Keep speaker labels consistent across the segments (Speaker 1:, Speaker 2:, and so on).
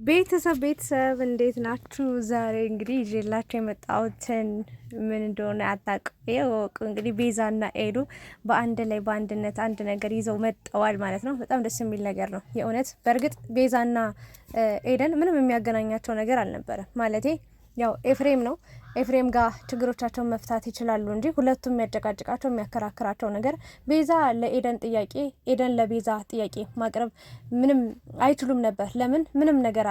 Speaker 1: ቤተሰብ እንዴት ናችሁ? ዛሬ እንግዲህ ይዤላችሁ የመጣሁትን ምን እንደሆነ አታውቅም። ይወቁ እንግዲህ ቤዛና ኤዱ በአንድ ላይ በአንድነት አንድ ነገር ይዘው መጠዋል ማለት ነው። በጣም ደስ የሚል ነገር ነው የእውነት። በእርግጥ ቤዛና ኤደን ምንም የሚያገናኛቸው ነገር አልነበረም ማለቴ ያው ኤፍሬም ነው። ኤፍሬም ጋር ችግሮቻቸውን መፍታት ይችላሉ እንጂ ሁለቱም የሚያጨቃጭቃቸው የሚያከራክራቸው ነገር ቤዛ ለኤደን ጥያቄ፣ ኤደን ለቤዛ ጥያቄ ማቅረብ ምንም አይችሉም ነበር። ለምን? ምንም ነገር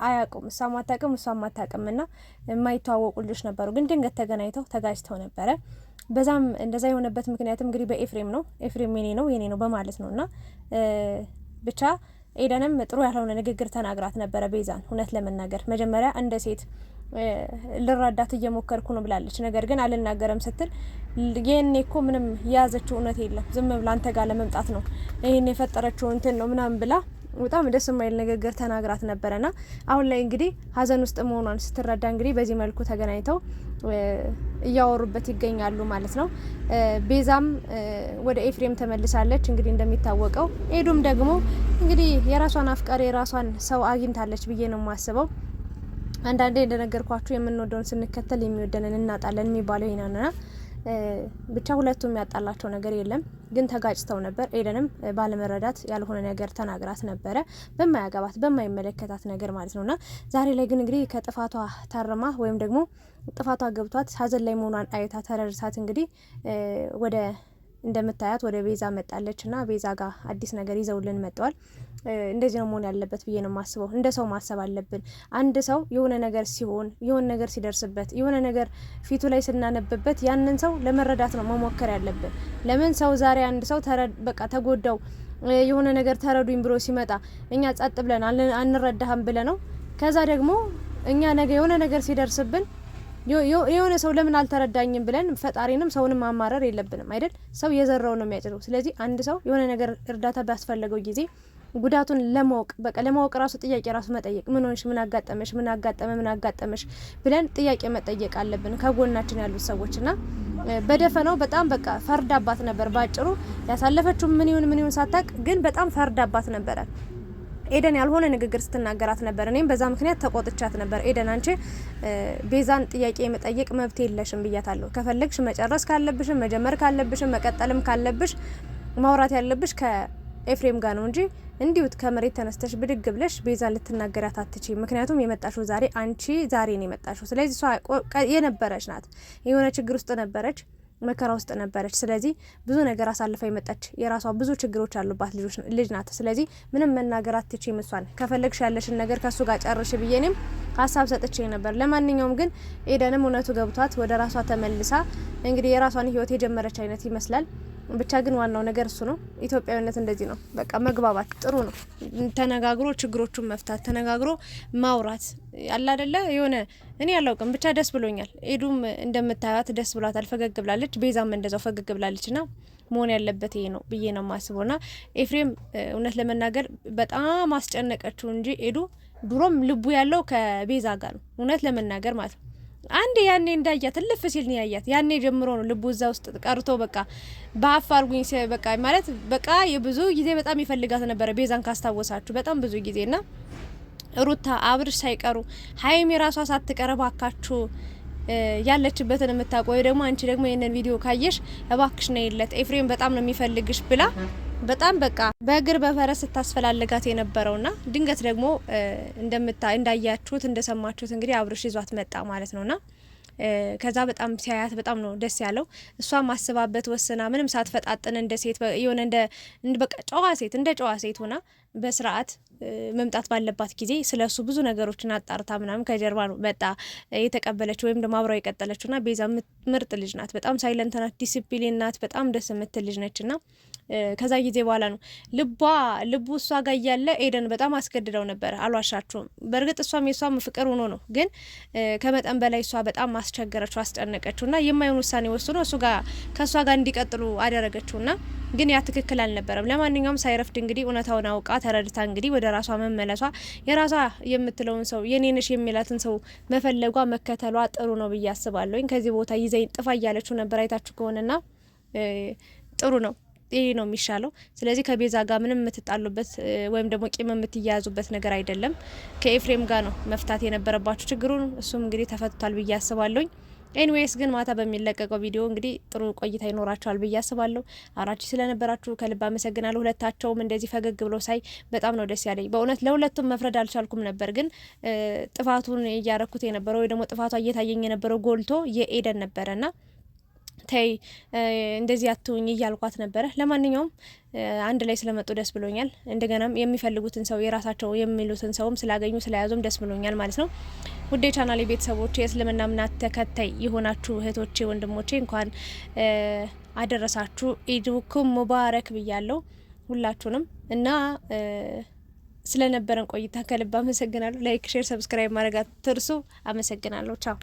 Speaker 1: አያውቁም። እሷም አታውቅም እሷም አታውቅም እና የማይተዋወቁ ልጆች ነበሩ። ግን ድንገት ተገናኝተው ተጋጭተው ነበረ። በዛም እንደዛ የሆነበት ምክንያትም እንግዲህ በኤፍሬም ነው። ኤፍሬም የኔ ነው በማለት ነው እና ብቻ ኤደንም ጥሩ ያልሆነ ንግግር ተናግራት ነበረ ቤዛን። እውነት ለመናገር መጀመሪያ እንደ ሴት ልረዳት እየሞከርኩ ነው ብላለች። ነገር ግን አልናገረም ስትል ይሄኔ እኮ ምንም የያዘችው እውነት የለም ዝም ብላ አንተ ጋር ለመምጣት ነው ይሄን የፈጠረችው እንትን ነው ምናምን ብላ በጣም ደስ የማይል ንግግር ተናግራት ነበረና አሁን ላይ እንግዲህ ሀዘን ውስጥ መሆኗን ስትረዳ እንግዲህ በዚህ መልኩ ተገናኝተው እያወሩበት ይገኛሉ ማለት ነው። ቤዛም ወደ ኤፍሬም ተመልሳለች። እንግዲህ እንደሚታወቀው ኤዱም ደግሞ እንግዲህ የራሷን አፍቃሪ የራሷን ሰው አግኝታለች ብዬ ነው የማስበው። አንዳንዴ እንደነገርኳችሁ የምንወደውን ስንከተል የሚወደንን እናጣለን የሚባለው ይናና ብቻ ሁለቱም ያጣላቸው ነገር የለም፣ ግን ተጋጭተው ነበር። ኤደንም ባለመረዳት ያልሆነ ነገር ተናግራት ነበረ፣ በማያገባት በማይመለከታት ነገር ማለት ነውና ዛሬ ላይ ግን እንግዲህ ከጥፋቷ ታርማ ወይም ደግሞ ጥፋቷ ገብቷት ሀዘን ላይ መሆኗን አይታ ተረድታት እንግዲህ ወደ እንደምታያት ወደ ቤዛ መጣለች እና ቤዛ ጋር አዲስ ነገር ይዘውልን መጥተዋል። እንደዚህ ነው መሆን ያለበት ብዬ ነው የማስበው። እንደ ሰው ማሰብ አለብን። አንድ ሰው የሆነ ነገር ሲሆን የሆነ ነገር ሲደርስበት የሆነ ነገር ፊቱ ላይ ስናነብበት ያንን ሰው ለመረዳት ነው መሞከር ያለብን። ለምን ሰው ዛሬ አንድ ሰው በቃ ተጎዳው የሆነ ነገር ተረዱኝ ብሎ ሲመጣ እኛ ጸጥ ብለን አንረዳህም ብለ ነው ከዛ ደግሞ እኛ ነገ የሆነ ነገር ሲደርስብን የሆነ ሰው ለምን አልተረዳኝም ብለን ፈጣሪንም ሰውንም ማማረር የለብንም አይደል? ሰው የዘራው ነው የሚያጭደው። ስለዚህ አንድ ሰው የሆነ ነገር እርዳታ ባስፈለገው ጊዜ ጉዳቱን ለማወቅ ራሱ ጥያቄ ራሱ መጠየቅ፣ ምን ሆንሽ፣ ምን አጋጠመሽ ብለን ጥያቄ መጠየቅ አለብን ከጎናችን ያሉት ሰዎችና በደፈናው በጣም በቃ ፈርዳባት ነበር። ባጭሩ ያሳለፈችው ምን ይሁን ሳታቅ ግን በጣም ፈርዳባት ነበረ። ኤደን ያልሆነ ንግግር ስትናገራት ነበር። እኔም በዛ ምክንያት ተቆጥቻት ነበር። ኤደን አንቺ ቤዛን ጥያቄ የመጠየቅ መብት የለሽም ብያታለሁ። ከፈለግሽ መጨረስ ካለብሽ መጀመር ካለብሽ መቀጠልም ካለብሽ ማውራት ያለብሽ ከኤፍሬም ጋር ነው እንጂ እንዲሁት ከመሬት ተነስተሽ ብድግ ብለሽ ቤዛን ልትናገራት አትችይም። ምክንያቱም የመጣሽው ዛሬ ነው የመጣሽው። ስለዚህ እሷ የነበረች ናት፣ የሆነ ችግር ውስጥ ነበረች፣ መከራ ውስጥ ነበረች። ስለዚህ ብዙ ነገር አሳልፋ የመጣች የራሷ ብዙ ችግሮች ያሉባት ልጅ ናት። ስለዚህ ምንም መናገር አትችይም። እሷን ከፈለግሽ ያለሽን ነገር ከሱ ጋር ጨርሽ ብዬንም ሀሳብ ሰጥቼ ነበር። ለማንኛውም ግን ኤደንም እውነቱ ገብቷት ወደ ራሷ ተመልሳ እንግዲህ የራሷን ህይወት የጀመረች አይነት ይመስላል። ብቻ ግን ዋናው ነገር እሱ ነው። ኢትዮጵያዊነት እንደዚህ ነው። በቃ መግባባት ጥሩ ነው። ተነጋግሮ ችግሮቹን መፍታት፣ ተነጋግሮ ማውራት ያለ አይደለ? የሆነ እኔ ያላውቅም ብቻ ደስ ብሎኛል። ኤዱም እንደምታያት ደስ ብሏታል፣ ፈገግ ብላለች። ቤዛም እንደዛው ፈገግ ብላለችና መሆን ያለበት ይሄ ነው ብዬ ነው የማስበውና ኤፍሬም እውነት ለመናገር በጣም አስጨነቀችው እንጂ ኤዱ ድሮም ልቡ ያለው ከቤዛ ጋር ነው። እውነት ለመናገር ማለት ነው። አንድ ያኔ እንዳያት ልፍ ሲል ነው ያያት። ያኔ ጀምሮ ነው ልቡ እዛ ውስጥ ቀርቶ በቃ በአፋልጉኝ በቃ ማለት በቃ የብዙ ጊዜ በጣም ይፈልጋት ነበረ። ቤዛን ካስታወሳችሁ በጣም ብዙ ጊዜና ሩታ አብርሽ ሳይቀሩ ሀይሚ ራሷ ሳትቀርብ አካችሁ ያለችበትን የምታውቀው ወይ ደግሞ አንቺ ደግሞ ይሄንን ቪዲዮ ካየሽ እባክሽ ነው ይለት ኤፍሬም በጣም ነው የሚፈልግሽ ብላ በጣም በቃ በእግር በፈረስ ስታስፈላልጋት የነበረውና ድንገት ደግሞ እንዳያችሁት እንደሰማችሁት እንግዲህ አብርሽ ይዟት መጣ ማለት ነውና ከዛ በጣም ሲያያት በጣም ነው ደስ ያለው። እሷ ማስባበት ወስና ምንም ሳትፈጣጥን እንደ ሴት የሆነ እንደ በቃ ጨዋ ሴት ሆና በስርዓት መምጣት ባለባት ጊዜ ስለሱ ብዙ ነገሮችን አጣርታ ምናምን ከጀርባ ነው መጣ የተቀበለችው ወይም ደግሞ አብራው የቀጠለችውና ቤዛ ምርጥ ልጅ ናት። በጣም ሳይለንት ናት፣ ዲሲፕሊን ናት። በጣም ደስ የምትል ልጅ ነችና ከዛ ጊዜ በኋላ ነው ልቡ እሷ ጋር እያለ ኤደን በጣም አስገድደው ነበር። አልዋሻችሁም። በእርግጥ የሷም ፍቅር ሆኖ ነው፣ ግን ከመጠን በላይ እሷ በጣም አስቸገረችው፣ አስጨነቀችውና የማይሆን ውሳኔ ወስኖ ከእሷ ጋር እንዲቀጥሉ አደረገችውና ግን ያ ትክክል አልነበረም። ለማንኛውም ሳይረፍድ እንግዲህ እውነታውን አውቃ ተረድታ እንግዲህ ወደ ራሷ መመለሷ የራሷ የምትለውን ሰው የኔንሽ የሚላትን ሰው መፈለጓ መከተሏ ጥሩ ነው ብዬ አስባለሁ። ከዚህ ቦታ ይዘኝ ጥፋ እያለችው ነበር አይታችሁ ከሆነና ጥሩ ነው። ይሄ ነው የሚሻለው። ስለዚህ ከቤዛ ጋር ምንም የምትጣሉበት ወይም ደግሞ ቂም የምትያያዙበት ነገር አይደለም። ከኤፍሬም ጋር ነው መፍታት የነበረባችሁ ችግሩን። እሱም እንግዲህ ተፈቷል ብዬ አስባለሁኝ። ኤኒዌይስ ግን ማታ በሚለቀቀው ቪዲዮ እንግዲህ ጥሩ ቆይታ ይኖራቸዋል ብዬ አስባለሁ። አብራችሁ ስለነበራችሁ ከልብ አመሰግናለሁ። ሁለታቸውም እንደዚህ ፈገግ ብሎ ሳይ በጣም ነው ደስ ያለኝ። በእውነት ለሁለቱም መፍረድ አልቻልኩም ነበር፣ ግን ጥፋቱን እያረኩት የነበረው ወይ ደግሞ ጥፋቷ እየታየኝ የነበረው ጎልቶ የኤደን ነበረና ተይ እንደዚህ አትሁኝ እያልኳት ነበረ። ለማንኛውም አንድ ላይ ስለመጡ ደስ ብሎኛል። እንደገናም የሚፈልጉትን ሰው የራሳቸው የሚሉትን ሰውም ስላገኙ ስለያዙም ደስ ብሎኛል ማለት ነው። ውዴ ቻናሌ ቤተሰቦቼ የእስልምና እምነት ተከታይ የሆናችሁ እህቶቼ ወንድሞቼ እንኳን አደረሳችሁ። ኢድኩም ሙባረክ ብያለሁ ሁላችሁንም እና ስለነበረን ቆይታ ከልብ አመሰግናለሁ። ላይክ፣ ሼር፣ ሰብስክራይብ ማድረግ አትርሱ። አመሰግናለሁ። ቻው